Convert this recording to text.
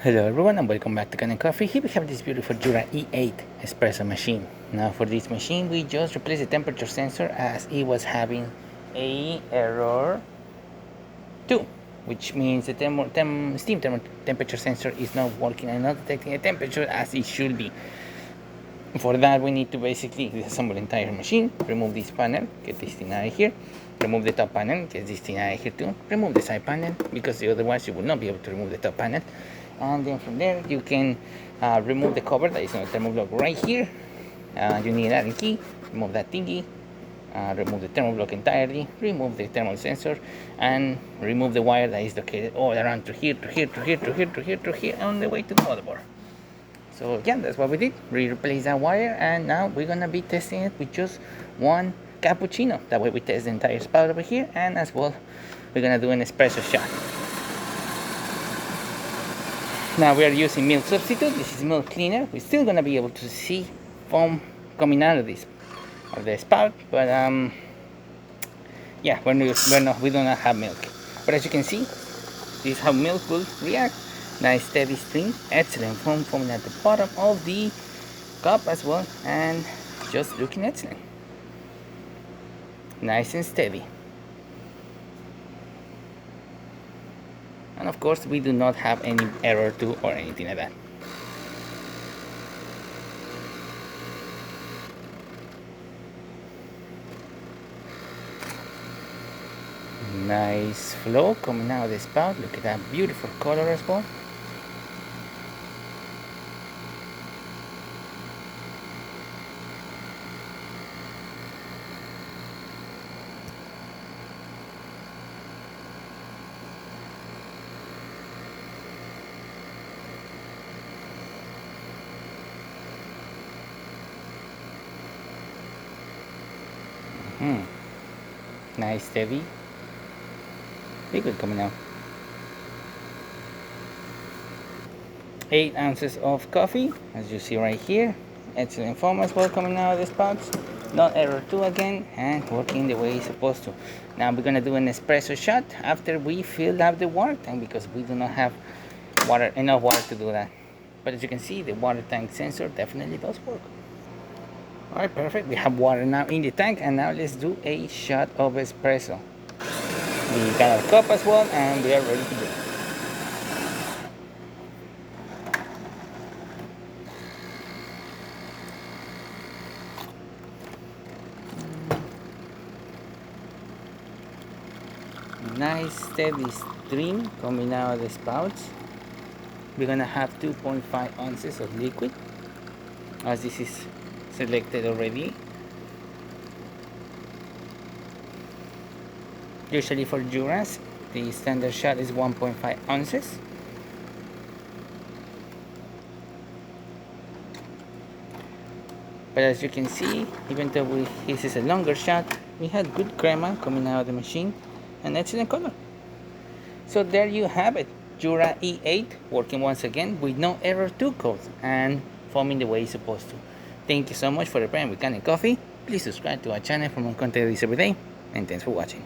Hello everyone and welcome back to Kanen Coffee. Here we have this beautiful Jura E8 espresso machine. Now for this machine we just replaced the temperature sensor as it was having a error 2, which means the steam temperature sensor is not working and not detecting a temperature as it should be. For that we need to basically disassemble the entire machine, remove this panel, get this thing out of here, remove the top panel, get this thing out of here too, remove the side panel because otherwise you will not be able to remove the top panel, and then from there you can remove the cover that is on the thermal block right here. You need an Allen key, remove that thingy, remove the thermal block entirely, remove the thermal sensor, and remove the wire that is located all around to here, to here, to here, to here, to here, to here, on the way to the motherboard. So yeah, that's what we did. We replaced that wire and now we're gonna be testing it with just one cappuccino. That way we test the entire spout over here, and as well we're gonna do an espresso shot. Now we are using milk substitute. This is milk cleaner. We're still gonna be able to see foam coming out of the spout, but yeah, we do not have milk. But as you can see, this is how milk will react. Nice steady stream, excellent foam forming at the bottom of the cup as well, and just looking excellent. Nice and steady. And of course we do not have any error 2 or anything like that. Nice flow coming out of the spout. Look at that beautiful color as well. Nice steady. Liquid coming out. 8 ounces of coffee, as you see right here. Excellent foam as well coming out of the spouts. Not error 2 again, and working the way it's supposed to. Now we're gonna do an espresso shot after we fill up the water tank because we do not have enough water to do that. But as you can see, the water tank sensor definitely does work. Alright, perfect. We have water now in the tank, and now let's do a shot of espresso. We got our cup as well, and we are ready to go. Nice steady stream coming out of the spouts. We're gonna have 2.5 ounces of liquid, as this is selected already. Usually for Juras, the standard shot is 1.5 ounces. But as you can see, even though this is a longer shot, we had good crema coming out of the machine and excellent color. So there you have it, Jura E8 working once again with no error 2 codes and foaming the way it's supposed to. Thank you so much for preparing with Kanen Coffee. Please subscribe to our channel for more content every day, and thanks for watching.